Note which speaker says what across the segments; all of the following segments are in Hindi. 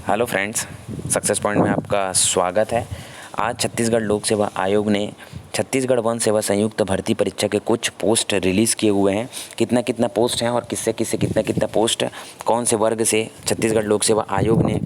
Speaker 1: हेलो फ्रेंड्स, सक्सेस पॉइंट में आपका स्वागत है। आज छत्तीसगढ़ लोक सेवा आयोग ने छत्तीसगढ़ वन सेवा संयुक्त भर्ती परीक्षा के कुछ पोस्ट रिलीज़ किए हुए हैं। कितना कितना पोस्ट हैं और किससे किससे कितना कितना पोस्ट कौन से वर्ग से छत्तीसगढ़ लोक सेवा आयोग ने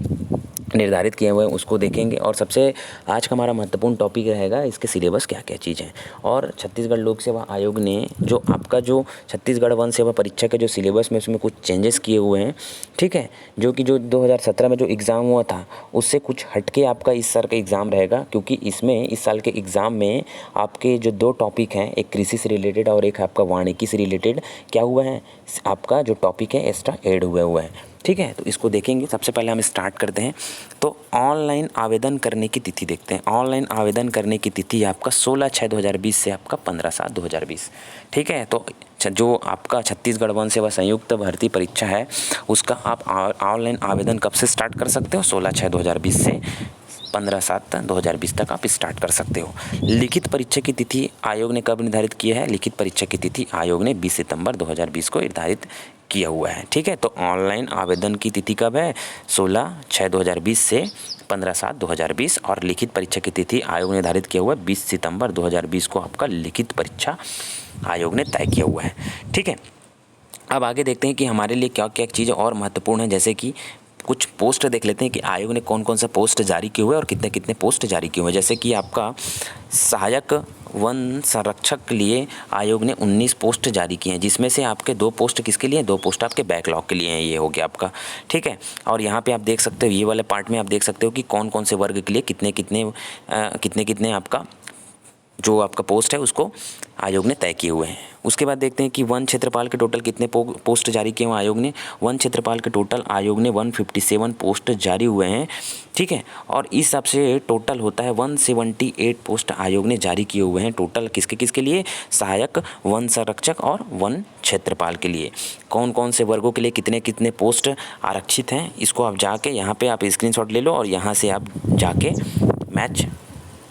Speaker 1: निर्धारित किए हुए हैं उसको देखेंगे। और सबसे आज का हमारा महत्वपूर्ण टॉपिक रहेगा इसके सिलेबस क्या क्या चीज़ हैं। और छत्तीसगढ़ लोक सेवा आयोग ने जो आपका जो छत्तीसगढ़ वन सेवा परीक्षा के जो सिलेबस में उसमें कुछ चेंजेस किए हुए हैं, ठीक है, जो कि जो 2017 में जो एग्ज़ाम हुआ था उससे कुछ हटके आपका इस साल का एग्ज़ाम रहेगा। क्योंकि इसमें इस साल के एग्ज़ाम में आपके जो दो टॉपिक हैं, एक कृषि से रिलेटेड और एक आपका वानिकी से रिलेटेड क्या हुआ है, आपका जो टॉपिक है एक्स्ट्रा ऐड हुआ है, ठीक है। तो इसको देखेंगे। सबसे पहले हम स्टार्ट करते हैं। तो ऑनलाइन आवेदन करने की तिथि देखते हैं। ऑनलाइन आवेदन करने की तिथि आपका 16/6/2020 से आपका 15/7/2020, ठीक है। तो जो आपका छत्तीसगढ़ वन सेवा संयुक्त भर्ती परीक्षा है उसका आप ऑनलाइन आवेदन कब से स्टार्ट कर सकते हो? 16/6/2020 से 15/7/2020 तक आप स्टार्ट कर सकते हो। लिखित परीक्षा की तिथि आयोग ने कब निर्धारित की है? लिखित परीक्षा की तिथि आयोग ने 20 सितंबर 2020 को निर्धारित किया हुआ है, ठीक है। तो ऑनलाइन आवेदन की तिथि कब है? 16/6/2020 से 15/7/2020। और लिखित परीक्षा की तिथि आयोग ने निर्धारित किया हुआ है 20 सितंबर 2020 को आपका लिखित परीक्षा आयोग ने तय किया हुआ है, ठीक है। अब आगे देखते हैं कि हमारे लिए क्या क्या चीज़ें और महत्वपूर्ण है। जैसे कि कुछ पोस्ट देख लेते हैं कि आयोग ने कौन कौन सा पोस्ट जारी किए हुए और कितने कितने पोस्ट जारी किए हुए हैं। जैसे कि आपका सहायक वन संरक्षक के लिए आयोग ने 19 पोस्ट जारी किए हैं, जिसमें से आपके 2 पोस्ट किसके लिए? 2 पोस्ट आपके बैकलॉग के लिए हैं। ये हो गया आपका, ठीक है। और यहाँ पे आप देख सकते हो, ये वाले पार्ट में आप देख सकते हो कि कौन कौन से वर्ग के लिए कितने कितने आपका जो आपका पोस्ट है उसको आयोग ने तय किए हुए हैं। उसके बाद देखते हैं कि वन क्षेत्रपाल के टोटल कितने पोस्ट जारी किए हुए आयोग ने। वन क्षेत्रपाल के टोटल आयोग ने 157 पोस्ट जारी हुए हैं, ठीक है। और इस हिसाब से टोटल होता है 178 पोस्ट आयोग ने जारी किए हुए हैं। टोटल किसके किसके लिए? सहायक वन संरक्षक और वन क्षेत्रपाल के लिए। कौन कौन से वर्गों के लिए कितने कितने पोस्ट आरक्षित हैं, इसको आप जाके यहाँ पर आप स्क्रीनशॉट ले लो और यहाँ से आप जाके मैच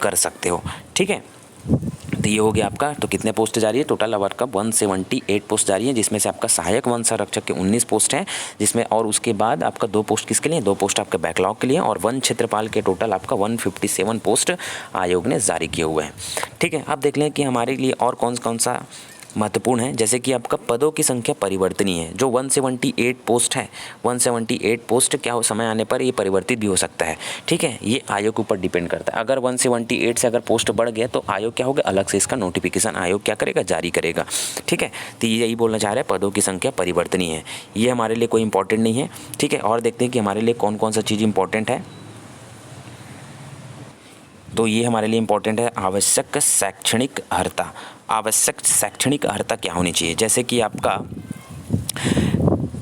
Speaker 1: कर सकते हो, ठीक है। तो ये हो गया आपका। तो कितने पोस्ट जारी है? टोटल अवर का 178 पोस्ट जारी है, जिसमें से आपका सहायक वन संरक्षक के 19 पोस्ट हैं, जिसमें और उसके बाद आपका 2 पोस्ट किसके लिए? 2 पोस्ट आपके बैकलॉग के लिए। और वन क्षेत्रपाल के टोटल आपका 157 पोस्ट आयोग ने जारी किए हुए हैं, ठीक है। अब देख लें कि हमारे लिए और कौन कौन सा महत्वपूर्ण है। जैसे कि आपका पदों की संख्या परिवर्तनीय है। जो 178 पोस्ट है, 178 पोस्ट क्या हो, समय आने पर ये परिवर्तित भी हो सकता है, ठीक है। ये आयोग के ऊपर डिपेंड करता है। अगर 178 से अगर पोस्ट बढ़ गया तो आयोग क्या होगा, अलग से इसका नोटिफिकेशन आयोग क्या करेगा, जारी करेगा, ठीक है। तो यही बोलना चाह रहा है, पदों की संख्या परिवर्तनीय है। ये हमारे लिए कोई इंपॉर्टेंट नहीं है, ठीक है। और देखते हैं कि हमारे लिए कौन कौन सा चीज़ इंपॉर्टेंट है। तो ये हमारे लिए इंपॉर्टेंट है, आवश्यक शैक्षणिक अर्हता। आवश्यक शैक्षणिक अर्हता क्या होनी चाहिए? जैसे कि आपका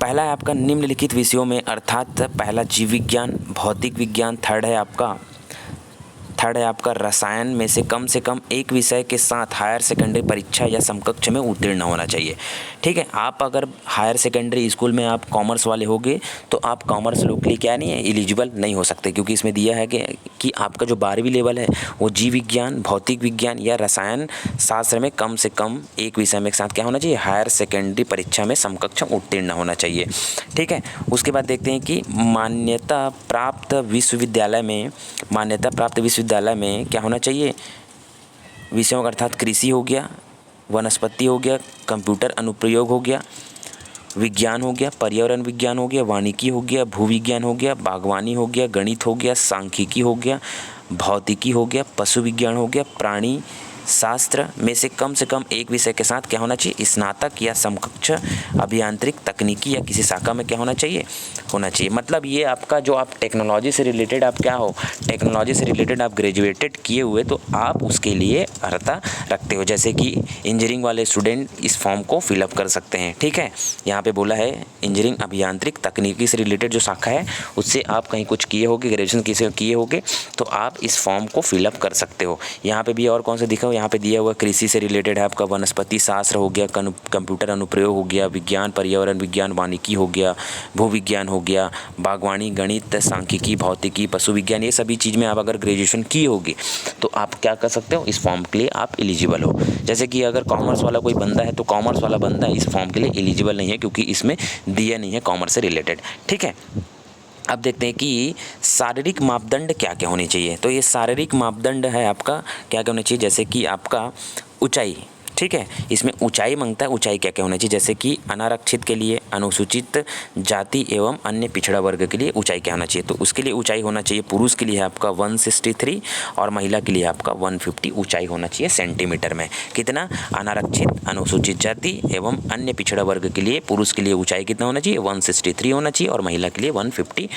Speaker 1: पहला है आपका निम्नलिखित विषयों में, अर्थात पहला जीव विज्ञान, भौतिक विज्ञान। थर्ड है आपका रसायन में से कम एक विषय के साथ हायर सेकेंडरी परीक्षा या समकक्ष में उत्तीर्ण होना चाहिए, ठीक है। आप अगर हायर सेकेंडरी स्कूल में आप कॉमर्स वाले होगे तो आप कॉमर्स लोग के लिए क्या नहीं है, एलिजिबल नहीं हो सकते। क्योंकि इसमें दिया है कि आपका जो 12वीं लेवल है वो जीव विज्ञान, भौतिक विज्ञान या रसायन शास्त्र में कम से कम एक विषय में एक साथ क्या होना चाहिए, हायर सेकेंडरी परीक्षा में समकक्ष उत्तीर्ण होना चाहिए, ठीक है। उसके बाद देखते हैं कि मान्यता प्राप्त विश्वविद्यालय में क्या होना चाहिए, विषयों का, अर्थात कृषि हो गया, वनस्पति हो गया, कंप्यूटर अनुप्रयोग हो गया, विज्ञान हो गया, पर्यावरण विज्ञान हो गया, वानिकी हो गया, भूविज्ञान हो गया, बागवानी हो गया, गणित हो गया, सांख्यिकी हो गया, भौतिकी हो गया, पशु विज्ञान हो गया, प्राणी शास्त्र में से कम एक विषय के साथ क्या होना चाहिए, स्नातक या समकक्ष अभियांत्रिक तकनीकी या किसी शाखा में क्या होना चाहिए। मतलब ये आपका जो आप टेक्नोलॉजी से रिलेटेड आप क्या हो, टेक्नोलॉजी से रिलेटेड आप ग्रेजुएटेड किए हुए तो आप उसके लिए अर्हता रखते हो। जैसे कि इंजीनियरिंग वाले स्टूडेंट इस फॉर्म को फिलअप कर सकते हैं, ठीक है। यहाँ पे बोला है इंजीनियरिंग अभियांत्रिक तकनीकी से रिलेटेड जो शाखा है उससे आप कहीं कुछ किए होगे, ग्रेजुएशन किसी किए होगे तो आप इस फॉर्म को फिलअप कर सकते हो। यहाँ पे भी और कौन सा दिखा, यहाँ पे दिया हुआ कृषि से रिलेटेड है आपका वनस्पति शास्त्र हो गया, कंप्यूटर अनुप्रयोग हो गया, विज्ञान पर्यावरण विज्ञान वानिकी हो गया, भू विज्ञान हो गया, बागवानी, गणित, सांख्यिकी, भौतिकी, पशु विज्ञान। ये सभी चीज़ में आप अगर ग्रेजुएशन किए होगे तो आप क्या कर सकते हो, इस फॉर्म के लिए आप एलिजिबल हो। जैसे कि अगर कॉमर्स वाला कोई बंदा है तो कॉमर्स वाला बंदा इस फॉर्म के लिए एलिजिबल नहीं है, क्योंकि इसमें दिया नहीं है कॉमर्स से रिलेटेड, ठीक है। अब देखते हैं कि शारीरिक मापदंड क्या क्या होने चाहिए। तो ये शारीरिक मापदंड है आपका क्या क्या होना चाहिए, जैसे कि आपका ऊंचाई, ठीक है, इसमें ऊंचाई मांगता है, ऊंचाई क्या क्या होना चाहिए, जैसे कि अनारक्षित के लिए, अनुसूचित जाति एवं अन्य पिछड़ा वर्ग के लिए ऊंचाई क्या होना चाहिए। तो उसके लिए ऊंचाई होना चाहिए, पुरुष के लिए आपका 163 और महिला के लिए आपका 150 ऊंचाई होना चाहिए सेंटीमीटर में। कितना, अनारक्षित, अनुसूचित जाति एवं अन्य पिछड़ा वर्ग के लिए पुरुष के लिए ऊंचाई कितना होना चाहिए, 163 होना चाहिए और महिला के लिए 150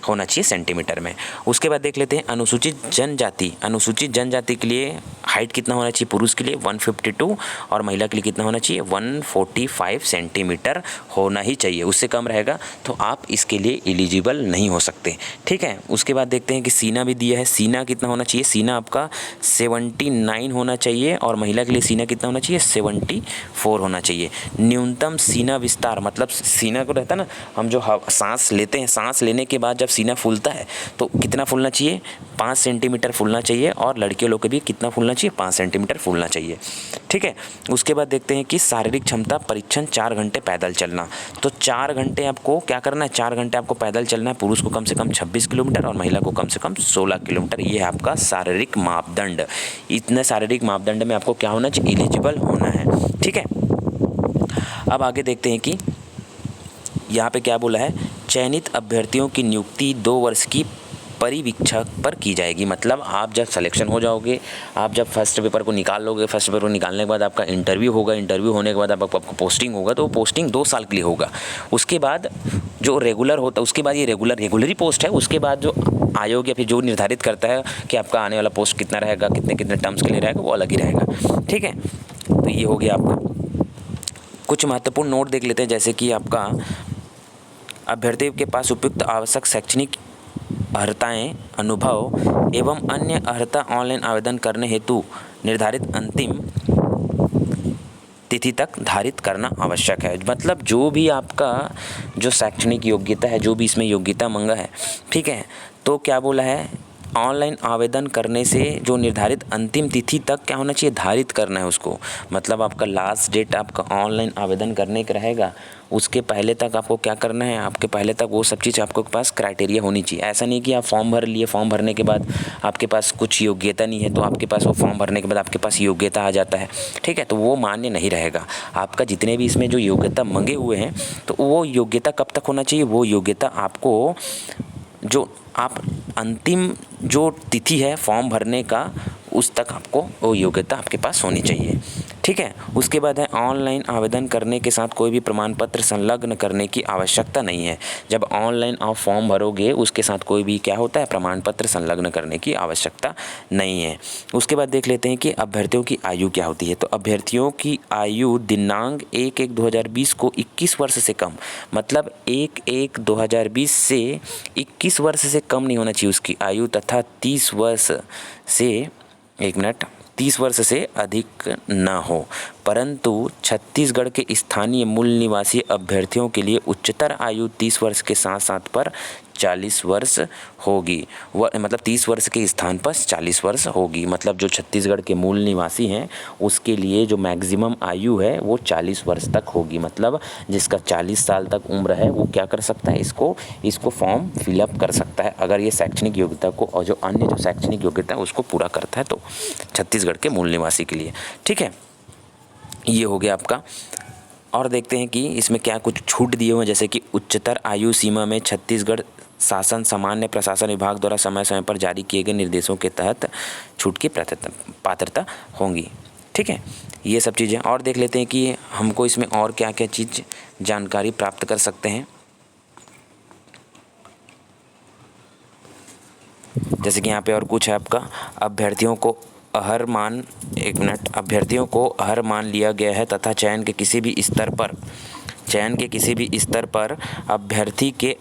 Speaker 1: होना चाहिए सेंटीमीटर में। उसके बाद देख लेते हैं अनुसूचित जनजाति। अनुसूचित जनजाति के लिए हाइट कितना होना चाहिए, पुरुष के लिए 152 और महिला के लिए कितना होना चाहिए, 145 सेंटीमीटर होना ही चाहिए। उससे कम रहेगा तो आप इसके लिए एलिजिबल नहीं हो सकते, ठीक है। उसके बाद देखते हैं कि सीना भी दिया है, सीना कितना होना चाहिए, सीना आपका 79 होना चाहिए और महिला के लिए सीना कितना होना चाहिए, 74 होना चाहिए। न्यूनतम सीना विस्तार, मतलब सीना को रहता है ना, हम जो सांस लेते हैं, सांस लेने के बाद जब सीना फूलता है तो कितना फूलना चाहिए, 5 सेंटीमीटर फूलना चाहिए और लड़कियों लोग के भी कितना फूलना चाहिए, 5 सेंटीमीटर फूलना चाहिए, ठीक है। उसके बाद देखते हैं कि शारीरिक क्षमता परीक्षण 4 घंटे पैदल चलना। तो 4 घंटे आपको क्या करना है, 4 घंटे आपको पैदल चलना है, पुरुष को कम से कम 26 किलोमीटर और महिला को कम से कम 16 किलोमीटर। ये है आपका शारीरिक मापदंड। इतने शारीरिक मापदंड में आपको क्या होना चाहिए, एलिजिबल होना है, ठीक है। अब आगे देखते हैं कि यहाँ पे क्या बोला है, चयनित अभ्यर्थियों की नियुक्ति 2 वर्ष की परिवीक्षक पर की जाएगी। मतलब आप जब सिलेक्शन हो जाओगे, आप जब फर्स्ट पेपर को निकाल लोगे, फर्स्ट पेपर को निकालने के बाद आपका इंटरव्यू होगा, इंटरव्यू होने के बाद आपको पोस्टिंग होगा, तो वो पोस्टिंग 2 साल के लिए होगा। उसके बाद जो रेगुलर होता है, उसके बाद ये रेगुलर ही पोस्ट है, उसके बाद जो आयोग या फिर जो निर्धारित करता है कि आपका आने वाला पोस्ट कितना रहेगा, कितने कितने टर्म्स के लिए रहेगा, वो अलग ही रहेगा, ठीक है। तो ये हो गया आपका। कुछ महत्वपूर्ण नोट देख लेते हैं, जैसे कि आपका अभ्यर्थी के पास उपयुक्त आवश्यक शैक्षणिक अर्हताएं, अनुभव एवं अन्य अर्हता ऑनलाइन आवेदन करने हेतु निर्धारित अंतिम तिथि तक धारित करना आवश्यक है। मतलब जो भी आपका जो शैक्षणिक योग्यता है, जो भी इसमें योग्यता मांगा है, ठीक है, तो क्या बोला है, ऑनलाइन आवेदन करने से जो निर्धारित अंतिम तिथि तक क्या होना चाहिए, धारित करना है उसको। मतलब आपका लास्ट डेट आपका ऑनलाइन आवेदन करने का रहेगा, उसके पहले तक आपको क्या करना है, आपके पहले तक वो सब चीज़ आपके पास क्राइटेरिया होनी चाहिए। ऐसा नहीं कि आप फॉर्म भर लिए, फॉर्म भरने के बाद आपके पास कुछ योग्यता नहीं है तो आपके पास वो फॉर्म भरने के बाद आपके पास योग्यता आ जाता है, ठीक है, तो वो मान्य नहीं रहेगा। आपका जितने भी इसमें जो योग्यता मांगे हुए हैं, तो वो योग्यता कब तक होना चाहिए, वो योग्यता आपको जो आप अंतिम जो तिथि है फॉर्म भरने का, उस तक आपको वो योग्यता आपके पास होनी चाहिए, ठीक है। उसके बाद है ऑनलाइन आवेदन करने के साथ कोई भी प्रमाण पत्र संलग्न करने की आवश्यकता नहीं है। जब ऑनलाइन आप फॉर्म भरोगे उसके साथ कोई भी क्या होता है, प्रमाण पत्र संलग्न करने की आवश्यकता नहीं है। उसके बाद देख लेते हैं कि अभ्यर्थियों की आयु क्या होती है। तो अभ्यर्थियों की आयु दिनांक 1/1/2020 को 21 वर्ष से कम, मतलब 1/1/2020 से 21 वर्ष से कम नहीं होना चाहिए उसकी आयु, तथा 30 वर्ष से 30 वर्ष से अधिक न हो। परंतु छत्तीसगढ़ के स्थानीय मूल निवासी अभ्यर्थियों के लिए उच्चतर आयु 30 वर्ष के साथ साथ पर 40 वर्ष होगी। मतलब 30 वर्ष के स्थान पर 40 वर्ष होगी। मतलब जो छत्तीसगढ़ के मूल निवासी हैं उसके लिए जो मैक्सिमम आयु है वो 40 वर्ष तक होगी। मतलब जिसका 40 साल तक उम्र है वो क्या कर सकता है, इसको फॉर्म फिलअप कर सकता है, अगर ये शैक्षणिक योग्यता को और जो अन्य जो शैक्षणिक योग्यता है उसको पूरा करता है, तो छत्तीसगढ़ के मूल निवासी के लिए, ठीक है। ये हो गया आपका। और देखते हैं कि इसमें क्या कुछ छूट दिए हुए हैं, जैसे कि उच्चतर आयु सीमा में छत्तीसगढ़ शासन सामान्य प्रशासन विभाग द्वारा समय समय पर जारी किए गए निर्देशों के तहत छूट की पात्रता होंगी, ठीक है। ये सब चीज़ें और देख लेते हैं कि हमको इसमें और क्या क्या चीज़ जानकारी प्राप्त कर सकते हैं। जैसे कि यहाँ पे और कुछ है आपका, अभ्यर्थियों को अभ्यर्थियों को हर मान लिया गया है तथा चयन के किसी भी स्तर पर अभ्यर्थी के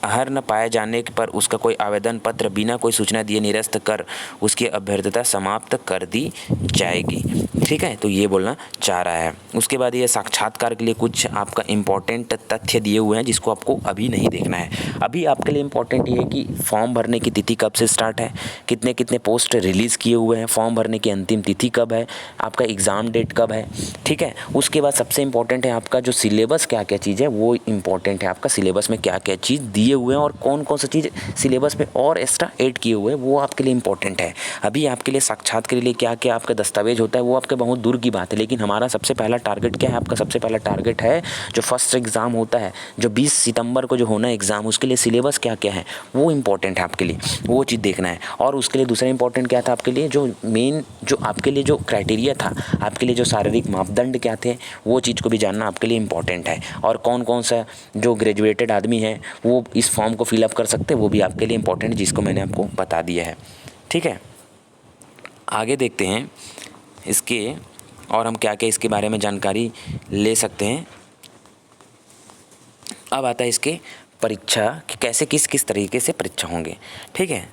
Speaker 1: हर न पाए जाने पर उसका कोई आवेदन पत्र बिना कोई सूचना दिए निरस्त कर उसकी अभ्यर्थता समाप्त कर दी जाएगी, ठीक है। तो ये बोलना चाह रहा है। उसके बाद ये साक्षात्कार के लिए कुछ आपका इम्पोर्टेंट तथ्य दिए हुए हैं जिसको आपको अभी नहीं देखना है। अभी आपके लिए इम्पोर्टेंट ये है कि फॉर्म भरने की तिथि कब से स्टार्ट है, कितने कितने पोस्ट रिलीज़ किए हुए हैं, फॉर्म भरने की अंतिम तिथि कब है, आपका एग्ज़ाम डेट कब है, ठीक है। उसके बाद सबसे इम्पोर्टेंट है आपका जो सिलेबस क्या क्या चीज़ है वो इम्पोर्टेंट है, आपका सिलेबस में क्या क्या चीज़ दिए दिए हुए हैं और कौन कौन सी चीज़ सिलेबस में और एक्स्ट्रा ऐड किए हुए हैं वो आपके लिए इंपॉर्टेंट है। अभी आपके लिए साक्षात्कार के लिए क्या क्या आपका दस्तावेज होता है वो आपके बहुत दूर की बात है, लेकिन हमारा सबसे पहला टारगेट क्या है, आपका सबसे पहला टारगेट है जो फर्स्ट एग्ज़ाम होता है, जो 20 सितंबर को जो होना है एग्ज़ाम, उसके लिए सिलेबस क्या क्या है वो इंपॉर्टेंट है आपके लिए, वो चीज़ देखना है। और उसके लिए दूसरा इंपॉर्टेंट क्या था आपके लिए, जो मेन जो आपके लिए जो क्राइटेरिया था, आपके लिए जो शारीरिक मापदंड क्या थे वो चीज़ को भी जानना आपके लिए इंपॉर्टेंट है। और कौन कौन सा जो ग्रेजुएटेड आदमी है वो इस फॉर्म को फिलअप कर सकते हैं वो भी आपके लिए इंपॉर्टेंट है, जिसको मैंने आपको बता दिया है। ठीक है, आगे देखते हैं इसके और हम क्या क्या इसके बारे में जानकारी ले सकते हैं। अब आता है इसके परीक्षा कि कैसे किस किस तरीके से परीक्षा होंगे। ठीक है,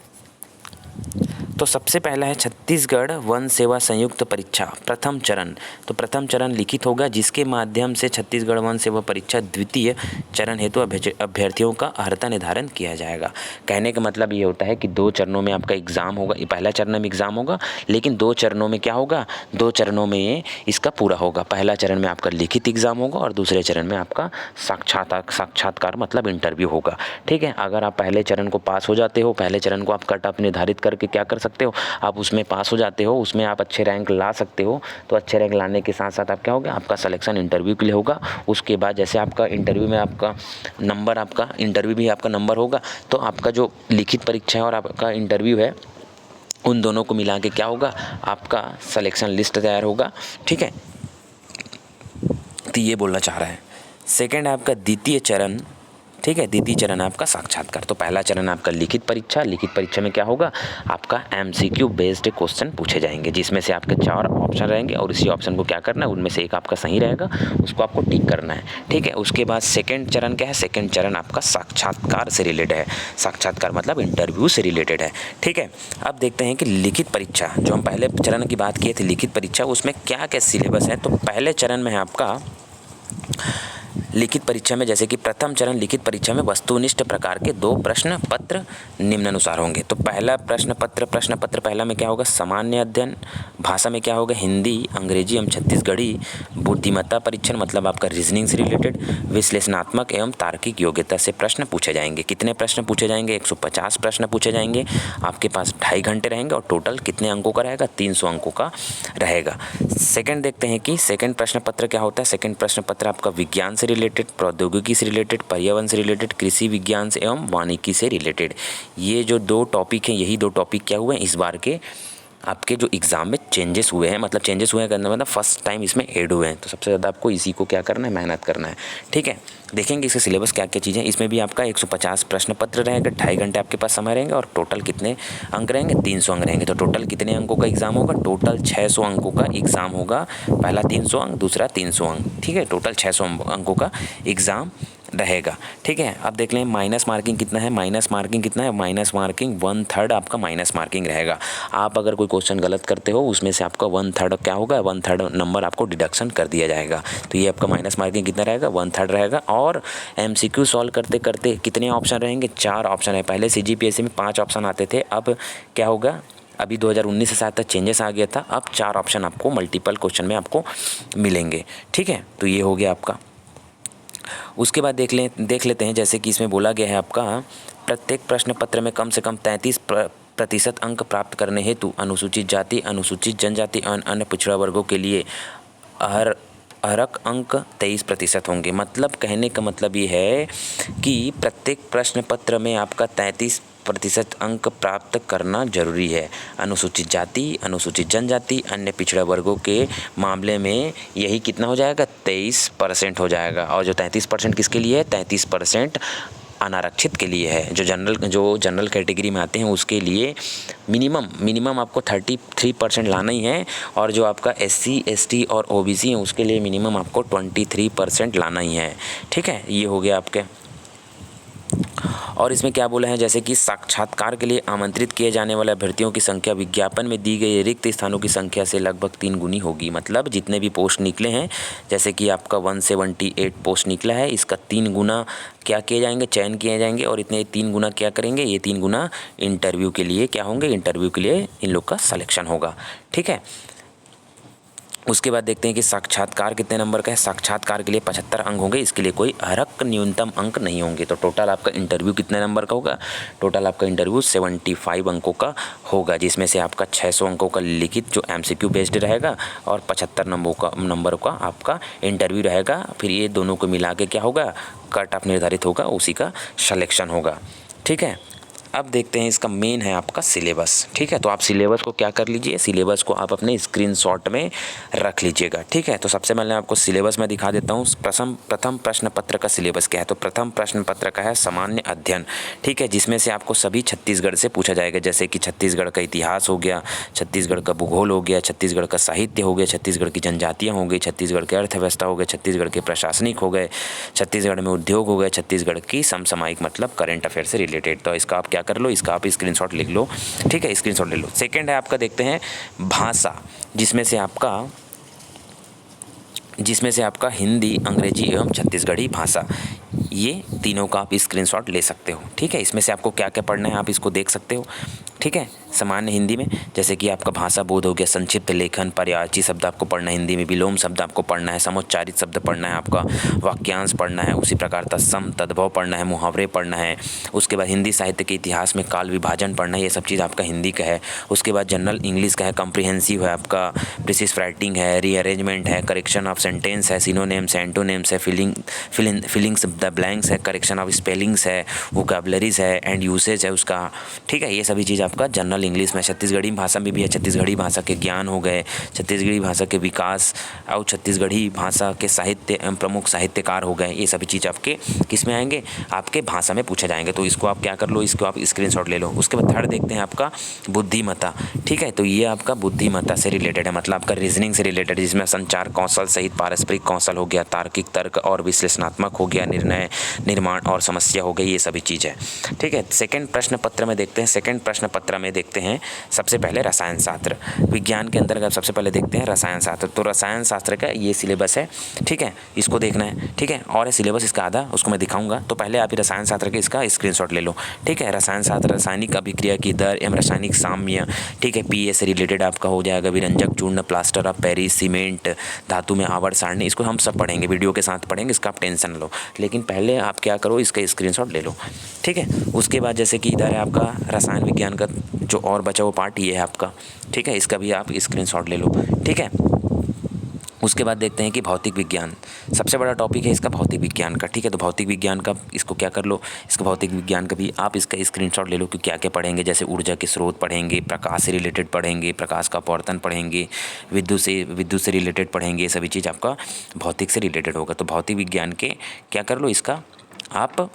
Speaker 1: तो सबसे पहला है छत्तीसगढ़ वन सेवा संयुक्त परीक्षा प्रथम चरण। तो प्रथम चरण लिखित होगा जिसके माध्यम से छत्तीसगढ़ वन सेवा परीक्षा द्वितीय चरण हेतु अभ्यर्थियों का अर्हता निर्धारण किया जाएगा। कहने का मतलब ये होता है कि 2 चरणों में आपका एग्ज़ाम होगा, पहला चरण में एग्ज़ाम होगा, लेकिन 2 चरणों में क्या होगा, 2 चरणों में इसका पूरा होगा। पहला चरण में आपका लिखित एग्ज़ाम होगा और दूसरे चरण में आपका साक्षात्कार मतलब इंटरव्यू होगा। ठीक है, अगर आप पहले चरण को पास हो जाते हो, पहले चरण को आप कट ऑफ निर्धारित करके क्या कर सकते हो, आप उसमें पास हो जाते हो, उसमें आप अच्छे रैंक ला सकते हो। तो अच्छे रैंक लाने के साथ साथ आप क्या होगा, आपका सिलेक्शन इंटरव्यू के लिए होगा। उसके बाद जैसे आपका इंटरव्यू में आपका नंबर, आपका इंटरव्यू भी आपका नंबर होगा, तो आपका जो लिखित परीक्षा है और आपका इंटरव्यू है उन दोनों को मिला के क्या होगा, आपका सिलेक्शन लिस्ट तैयार होगा। ठीक है, तो ये बोलना चाह रहा है। सेकेंड है आपका द्वितीय चरण। ठीक है, द्वितीय चरण आपका साक्षात्कार। तो पहला चरण आपका लिखित परीक्षा, लिखित परीक्षा में क्या होगा, आपका MCQ बेस्ड क्वेश्चन पूछे जाएंगे, जिसमें से आपके 4 ऑप्शन रहेंगे और इसी ऑप्शन को क्या करना है, उनमें से एक आपका सही रहेगा, उसको आपको टिक करना है। ठीक है, उसके बाद सेकंड चरण क्या है, सेकंड चरण आपका साक्षात्कार से रिलेटेड है। साक्षात्कार मतलब इंटरव्यू से रिलेटेड है। ठीक है, अब देखते हैं कि लिखित परीक्षा, जो हम पहले चरण की बात किए थे लिखित परीक्षा, उसमें क्या क्या सिलेबस है। तो पहले चरण में है आपका लिखित परीक्षा में, जैसे कि प्रथम चरण लिखित परीक्षा में वस्तुनिष्ठ प्रकार के 2 प्रश्न पत्र निम्नानुसार होंगे। तो पहला प्रश्न पत्र पहला में क्या होगा, सामान्य अध्ययन, भाषा में क्या होगा, हिंदी, अंग्रेजी एवं छत्तीसगढ़ी, बुद्धिमत्ता परीक्षण मतलब आपका रीजनिंग से रिलेटेड, विश्लेषणात्मक एवं तार्किक योग्यता से प्रश्न पूछे जाएंगे। कितने प्रश्न पूछे जाएंगे, 150 प्रश्न पूछे जाएंगे। आपके पास 2.5 घंटे रहेंगे और टोटल कितने अंकों का रहेगा, 300 अंकों का रहेगा। सेकंड देखते हैं कि सेकंड प्रश्न पत्र क्या होता है। सेकंड प्रश्न पत्र आपका विज्ञान से रिलेटेड, प्रौद्योगिकी से रिलेटेड, पर्यावरण से रिलेटेड, कृषि विज्ञान से एवं वानिकी से रिलेटेड। ये जो 2 टॉपिक हैं, यही 2 टॉपिक क्या हुए हैं इस बार के आपके जो एग्ज़ाम में चेंजेस हुए हैं, मतलब चेंजेस हुए हैं करना मतलब फर्स्ट टाइम इसमें ऐड हुए हैं। तो सबसे ज़्यादा आपको इसी को क्या करना है, मेहनत करना है। ठीक है, देखेंगे इसके सिलेबस क्या क्या चीज़ें। इसमें भी आपका 150 प्रश्न पत्र रहेगा, 2.5 घंटे आपके पास समय रहेंगे और टोटल कितने अंक रहेंगे, 300 अंक रहेंगे। तो टोटल कितने अंकों का एग्ज़ाम होगा, टोटल 600 अंकों का एग्ज़ाम होगा। पहला 300 अंक, दूसरा 300 अंक। ठीक है, टोटल 600 अंकों का एग्ज़ाम रहेगा। ठीक है, अब देख लें माइनस मार्किंग कितना है। माइनस मार्किंग कितना है, माइनस मार्किंग 1/3 आपका माइनस मार्किंग रहेगा। आप अगर कोई क्वेश्चन गलत करते हो उसमें से आपका 1/3 क्या होगा, 1/3 नंबर आपको डिडक्शन कर दिया जाएगा। तो ये आपका माइनस मार्किंग कितना रहेगा, 1/3 रहेगा। और MCQ सॉल्व करते करते कितने ऑप्शन रहेंगे, 4 ऑप्शन है। पहले CGPSC में 5 ऑप्शन आते थे, अब क्या होगा, अभी 2019 से साथ तक चेंजेस आ गया था, अब 4 ऑप्शन आपको मल्टीपल क्वेश्चन में आपको मिलेंगे। ठीक है, तो ये हो गया आपका। उसके बाद देख लेते हैं, जैसे कि इसमें बोला गया है आपका प्रत्येक प्रश्न पत्र में कम से कम 33% अंक प्राप्त करने हेतु अनुसूचित जाति, अनुसूचित जनजाति और अन्य पिछड़ा वर्गों के लिए अरक अंक 23% होंगे। मतलब कहने का मतलब ये है कि प्रत्येक प्रश्न पत्र में आपका 33% अंक प्राप्त करना जरूरी है। अनुसूचित जाति, अनुसूचित जनजाति, अन्य पिछड़ा वर्गों के मामले में यही कितना हो जाएगा, 23% हो जाएगा। और जो 33% किसके लिए है, 33% अनारक्षित के लिए है। जो जनरल कैटेगरी में आते हैं उसके लिए मिनिमम आपको 33% लाना ही है। और जो आपका SC ST और OBC है उसके लिए मिनिमम आपको 23% लाना ही है। ठीक है, ये हो गया आपके। और इसमें क्या बोला है, जैसे कि साक्षात्कार के लिए आमंत्रित किए जाने वाले अभ्यर्थियों की संख्या विज्ञापन में दी गई रिक्त स्थानों की संख्या से लगभग 3 गुनी होगी। मतलब जितने भी पोस्ट निकले हैं, जैसे कि आपका 178 पोस्ट निकला है, इसका 3 गुना क्या किए जाएंगे, चयन किए जाएंगे। और इतने 3 गुना क्या करेंगे, ये 3 गुना इंटरव्यू के लिए क्या होंगे, इंटरव्यू के लिए इन लोग का सिलेक्शन होगा। ठीक है, उसके बाद देखते हैं कि साक्षात्कार कितने नंबर का है। साक्षात्कार के लिए 75 अंक होंगे, इसके लिए कोई अर्हक न्यूनतम अंक नहीं होंगे। तो टोटल आपका इंटरव्यू कितने नंबर का होगा? टोटल आपका इंटरव्यू 75 अंकों का होगा, जिसमें से आपका 600 अंकों का लिखित जो MCQ बेस्ड रहेगा और 75 नंबर का आपका इंटरव्यू रहेगा। फिर ये दोनों को मिला के क्या होगा, कट ऑफ निर्धारित होगा, उसी का सिलेक्शन होगा। ठीक है, अब देखते हैं इसका मेन है आपका सिलेबस। ठीक है, तो आप सिलेबस को क्या कर लीजिए, सिलेबस को आप अपने स्क्रीनशॉट में रख लीजिएगा। ठीक है, तो सबसे पहले आपको सिलेबस में दिखा देता हूँ। प्रथम प्रश्न पत्र का सिलेबस क्या है? तो प्रथम प्रश्न पत्र का है सामान्य अध्ययन। ठीक है, जिसमें से आपको सभी छत्तीसगढ़ से पूछा जाएगा, जैसे कि छत्तीसगढ़ का इतिहास हो गया, छत्तीसगढ़ का भूगोल हो गया, छत्तीसगढ़ का साहित्य हो गया, छत्तीसगढ़ की जनजातियाँ हो गई, छत्तीसगढ़ की अर्थव्यवस्था हो गई, छत्तीसगढ़ के प्रशासनिक हो गए, छत्तीसगढ़ में उद्योग हो गए, छत्तीसगढ़ की समसामयिक मतलब करंट अफेयर से रिलेटेड। तो इसका आप क्या कर लो, इसका आप स्क्रीनशॉट लिख लो। ठीक है, स्क्रीनशॉट ले लो। सेकंड है आपका, देखते हैं भाषा, जिसमें से आपका हिंदी, अंग्रेजी एवं छत्तीसगढ़ी भाषा, ये तीनों का आप स्क्रीनशॉट ले सकते हो। ठीक है, इसमें से आपको क्या क्या पढ़ना है आप इसको देख सकते हो। ठीक है, सामान्य हिंदी में जैसे कि आपका भाषा बोध हो गया, संक्षिप्त लेखन, पर्यायवाची शब्द आपको पढ़ना है हिंदी में, विलोम शब्द आपको पढ़ना है, समुच्चारित शब्द पढ़ना है, आपका वाक्यांश पढ़ना है, उसी प्रकार तत्सम तद्भव पढ़ना है, मुहावरे पढ़ना है। उसके बाद हिंदी साहित्य के इतिहास में काल विभाजन पढ़ना है, ये सब चीज़ आपका हिंदी का है। उसके बाद जनरल इंग्लिश का है, कॉम्प्रिहेंसिव है आपका, प्रिसिस राइटिंग है, रीअरेंजमेंट है, करेक्शन ऑफ सेंटेंस है, सिनोनिम्स है, एंटोनिम्स है, फिलिंग्स द ब्लैंक्स है, करेक्शन ऑफ स्पेलिंग्स है, वोकैबुलरीज है एंड यूसेज है उसका। ठीक है, ये सभी चीज़ आपका जनरल इंग्लिश में। छत्तीसगढ़ी भाषा में भी है, छत्तीसगढ़ी भाषा के ज्ञान हो गए, छत्तीसगढ़ी भाषा के विकास और छत्तीसगढ़ी भाषा के साहित्य प्रमुख साहित्यकार हो गए। ये सभी चीज़ आपके किस में आएंगे, आपके भाषा में पूछे जाएंगे। तो इसको आप क्या कर लो, इसको आप स्क्रीनशॉट ले लो। उसके बाद थर्ड देखते हैं आपका बुद्धिमत्ता। ठीक है, तो ये आपका बुद्धिमत्ता से रिलेटेड है, मतलब आपका रीजनिंग से रिलेटेड, जिसमें संचार कौशल सहित पारस्परिक कौशल हो गया, तार्किक तर्क और विश्लेषणात्मक हो गया, निर्णय निर्माण और समस्या हो गई, ये सभी चीज़ है। ठीक है, सेकंड प्रश्न पत्र में देखते हैं। सेकंड प्रश्न पत्र में देखते हैं सबसे पहले रसायन शास्त्र। विज्ञान के अंतर्गत सबसे पहले देखते हैं रसायन शास्त्र। तो रसायन शास्त्र का ये सिलेबस है। ठीक है, इसको देखना है। ठीक है, और ये सिलेबस इसका आधा उसको मैं दिखाऊंगा, तो पहले आप रसायन शास्त्र के इसका स्क्रीनशॉट ले लो। ठीक है, रसायन शास्त्र रासायनिक अभिक्रिया की दर एवं रासायनिक साम्य। ठीक है, पीए से रिलेटेड आपका हो जाएगा, विरंजक, चूर्ण, प्लास्टर ऑफ पेरिस, सीमेंट, धातु में आवर्त सारणी, इसको हम सब पढ़ेंगे, वीडियो के साथ पढ़ेंगे, इसका आप टेंशन लो। लेकिन पहले आप क्या करो, इसका स्क्रीनशॉट ले लो। ठीक है, उसके बाद जैसे कि इधर है आपका रसायन विज्ञान का जो और बचा वो पार्ट ये है आपका। ठीक है, इसका भी आप स्क्रीनशॉट ले लो। ठीक है, उसके बाद देखते हैं कि भौतिक विज्ञान, सबसे बड़ा टॉपिक है इसका भौतिक विज्ञान का। ठीक है, तो भौतिक विज्ञान का इसको क्या कर लो, इसका भौतिक विज्ञान का भी आप इसका स्क्रीनशॉट ले लो कि क्या क्या पढ़ेंगे। जैसे ऊर्जा के स्रोत पढ़ेंगे, प्रकाश से रिलेटेड पढ़ेंगे, प्रकाश का अपवर्तन पढ़ेंगे, विद्युत से रिलेटेड पढ़ेंगे, ये सभी चीज़ आपका भौतिक से रिलेटेड होगा। तो भौतिक विज्ञान के क्या कर लो, इसका आप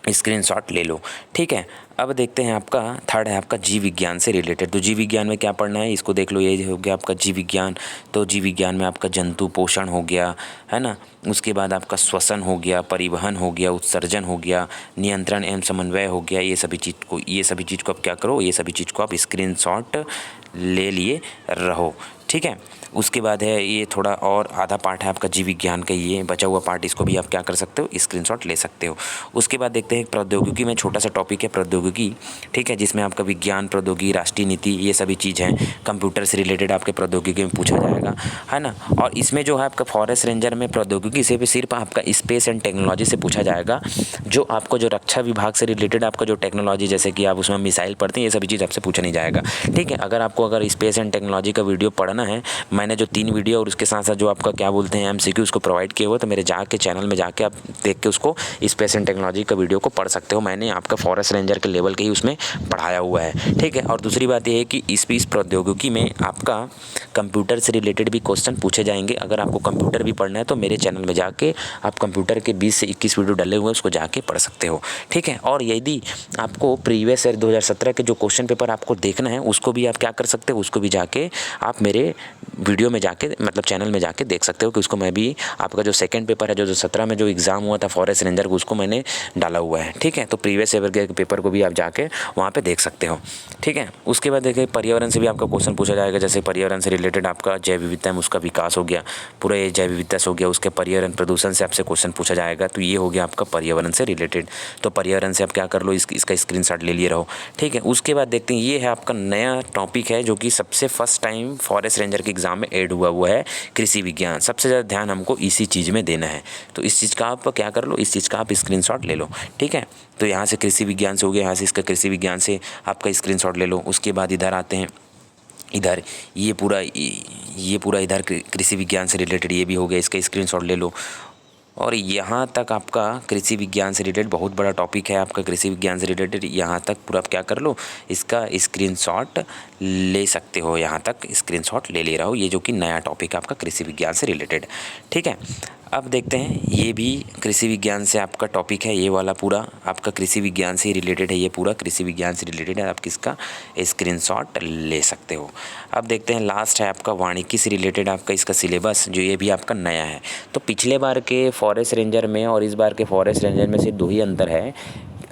Speaker 1: स्क्रीनशॉट ले लो। ठीक है, अब देखते हैं आपका थर्ड है आपका जीव विज्ञान से रिलेटेड। तो जीव विज्ञान में क्या पढ़ना है, इसको देख लो। ये हो गया आपका जीव विज्ञान। तो जीव विज्ञान में आपका जंतु पोषण हो गया, है ना। उसके बाद आपका श्वसन हो गया, परिवहन हो गया, उत्सर्जन हो गया, नियंत्रण एवं समन्वय हो गया। ये सभी चीज़ को आप क्या करो, ये सभी चीज़ को आप स्क्रीनशॉट ले लिए रहो। ठीक है, उसके बाद है ये थोड़ा और आधा पार्ट है आपका जीव विज्ञान का, ये बचा हुआ पार्ट, इसको भी आप क्या कर सकते हो, स्क्रीनशॉट ले सकते हो। उसके बाद देखते हैं प्रौद्योगिकी में छोटा सा टॉपिक है प्रौद्योगिकी। ठीक है, जिसमें आपका विज्ञान, प्रौद्योगिकी, राष्ट्रीय नीति, ये सभी चीज़ हैं। कंप्यूटर से रिलेटेड आपके प्रौद्योगिकी में पूछा जाएगा, है ना। और इसमें जो है आपका फॉरेस्ट रेंजर में प्रौद्योगिकी से भी सिर्फ आपका स्पेस एंड टेक्नोलॉजी से पूछा जाएगा। जो आपको जो रक्षा विभाग से रिलेटेड आपका जो टेक्नोलॉजी, जैसे कि आप उसमें मिसाइल पढ़ते हैं, ये सभी चीज़ आपसे पूछा नहीं जाएगा। ठीक है, अगर स्पेस एंड टेक्नोलॉजी का वीडियो पढ़ना है, मैंने जो 3 वीडियो और उसके साथ साथ जो आपका क्या बोलते हैं MCQ उसको प्रोवाइड किए हुए, तो मेरे जाके चैनल में जाके आप देख के उसको स्पेस एंड टेक्नोलॉजी का वीडियो को पढ़ सकते हो। मैंने आपका फॉरेस्ट रेंजर के लेवल के ही उसमें पढ़ाया हुआ है। ठीक है, और दूसरी बात ये है कि इस प्रौद्योगिकी में आपका कंप्यूटर से रिलेटेड भी क्वेश्चन पूछे जाएंगे। अगर आपको कंप्यूटर भी पढ़ना है तो मेरे चैनल में जाके आप कंप्यूटर के 20 से 21 वीडियो डले हुए हैं, उसको जाके पढ़ सकते हो। ठीक है, और यदि आपको प्रीवियस ईयर 2017 के जो क्वेश्चन पेपर आपको देखना है, उसको भी आप क्या कर सकते हो, उसको भी जाके आप मेरे वीडियो में जाके मतलब चैनल में जाके देख सकते हो कि उसको मैं भी आपका जो सेकंड पेपर है जो 17 में जो एग्ज़ाम हुआ था फॉरेस्ट रेंजर को, उसको मैंने डाला हुआ है। ठीक है, तो प्रीवियस ईयर के पेपर को भी आप जाके वहाँ पे देख सकते हो। ठीक है, उसके बाद देखिए पर्यावरण से भी आपका क्वेश्चन पूछा जाएगा। जैसे पर्यावरण से रिलेटेड आपका जैव विविधता में उसका विकास हो गया, पूरा ये जैव विविधता से हो गया, उसके पर्यावरण प्रदूषण से आपसे क्वेश्चन पूछा जाएगा। तो ये हो गया आपका पर्यावरण से रिलेटेड। तो पर्यावरण से आप क्या कर लो, इसका स्क्रीनशॉट ले लिए रहो। ठीक है, उसके बाद देखते हैं ये है आपका नया टॉपिक है जो कि सबसे first time forest forest ranger के एग्ज़ाम में ऐड हुआ हुआ है कृषि विज्ञान। सबसे ज़्यादा ध्यान हमको इसी चीज़ में देना है, तो इस चीज़ का आप क्या कर लो, इस चीज़ का आप स्क्रीनशॉट ले लो, ठीक है। तो यहाँ से कृषि विज्ञान से हो गया, यहाँ से इसका कृषि विज्ञान से आपका स्क्रीनशॉट ले लो। उसके बाद इधर आते हैं, इधर ये पूरा इधर कृषि विज्ञान से रिलेटेड ये भी हो गया, इसका स्क्रीनशॉट ले लो। और यहाँ तक आपका कृषि विज्ञान से रिलेटेड बहुत बड़ा टॉपिक है आपका कृषि विज्ञान से रिलेटेड, यहाँ तक पूरा आप क्या कर लो, इसका स्क्रीनशॉट ले सकते हो। यहाँ तक स्क्रीनशॉट ले रहा हो, ये जो कि नया टॉपिक है आपका कृषि विज्ञान से रिलेटेड, ठीक है। अब देखते हैं, ये भी कृषि विज्ञान से आपका टॉपिक है, ये वाला पूरा आपका कृषि विज्ञान से रिलेटेड है, ये पूरा कृषि विज्ञान से रिलेटेड है, आप किसका स्क्रीनशॉट ले सकते हो। अब देखते हैं लास्ट है आपका वानिकी से रिलेटेड आपका इसका सिलेबस, जो ये भी आपका नया है। तो पिछले बार के फॉरेस्ट रेंजर में और इस बार के फॉरेस्ट रेंजर में से दो ही अंतर है।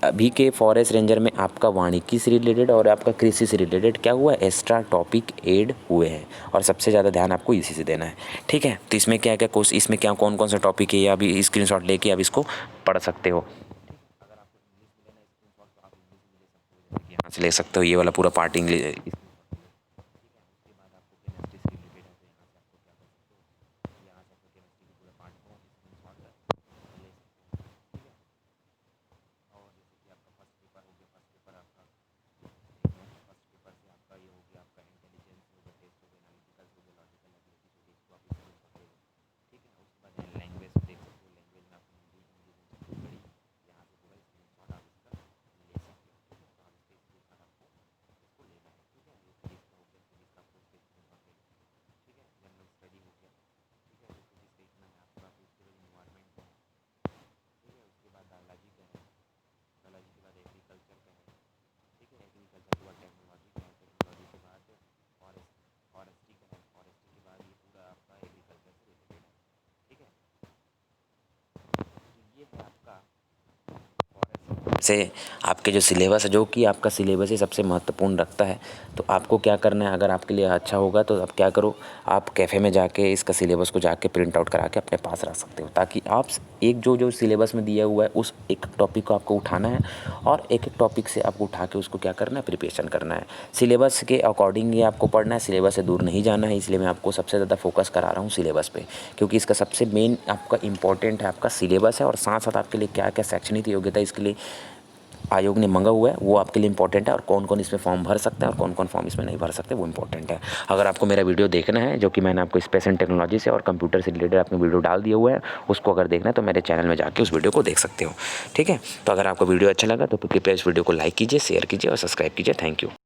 Speaker 1: अभी के फॉरेस्ट रेंजर में आपका वानिकी से रिलेटेड और आपका कृषि से रिलेटेड क्या हुआ, एक्स्ट्रा टॉपिक ऐड हुए हैं, और सबसे ज़्यादा ध्यान आपको इसी से देना है, ठीक है। तो इसमें क्या क्या कोर्स, इसमें क्या कौन कौन सा टॉपिक है, या अभी स्क्रीनशॉट लेके आप इसको पढ़ सकते हो। यहाँ से ले सकते हो, ये वाला पूरा पार्ट इंग्लिश। से आपके जो सिलेबस है, जो कि आपका सिलेबस ही सबसे महत्वपूर्ण रखता है, तो आपको क्या करना है, अगर आपके लिए अच्छा होगा तो आप क्या करो, आप कैफ़े में जाके इसका सिलेबस को जाके प्रिंट आउट करा के अपने पास रख सकते हो, ताकि आप एक जो सिलेबस में दिया हुआ है उस एक टॉपिक को आपको उठाना है, और एक एक टॉपिक से आपको उठा के उसको क्या करना है, प्रिपरेशन करना है। सिलेबस के अकॉर्डिंग ही आपको पढ़ना है, सिलेबस से दूर नहीं जाना है। इसलिए मैं आपको सबसे ज़्यादा फोकस करा रहा हूँ सिलेबस पे, क्योंकि इसका सबसे मेन आपका इंपॉर्टेंट है आपका सिलेबस है, और साथ साथ आपके लिए क्या क्या शैक्षणिक योग्यता इसके लिए आयोग ने मांगा हुआ है वो आपके लिए इंपॉर्टेंट है, और कौन कौन इसमें फॉर्म भर सकते हैं और कौन कौन फॉर्म इसमें नहीं भर सकते वो इंपॉर्टेंट है। अगर आपको मेरा वीडियो देखना है, जो कि मैंने आपको स्पेस एंड टेक्नोलॉजी से और कंप्यूटर से रिलेटेड आपने वीडियो डाल दिया हुआ है, उसको अगर देखना है तो मेरे चैनल में जाके उस वीडियो को देख सकते हो, ठीक है। तो अगर आपको वीडियो अच्छा लगा तो कृपया इस वीडियो को लाइक कीजिए, शेयर कीजिए और सब्सक्राइब कीजिए। Thank you.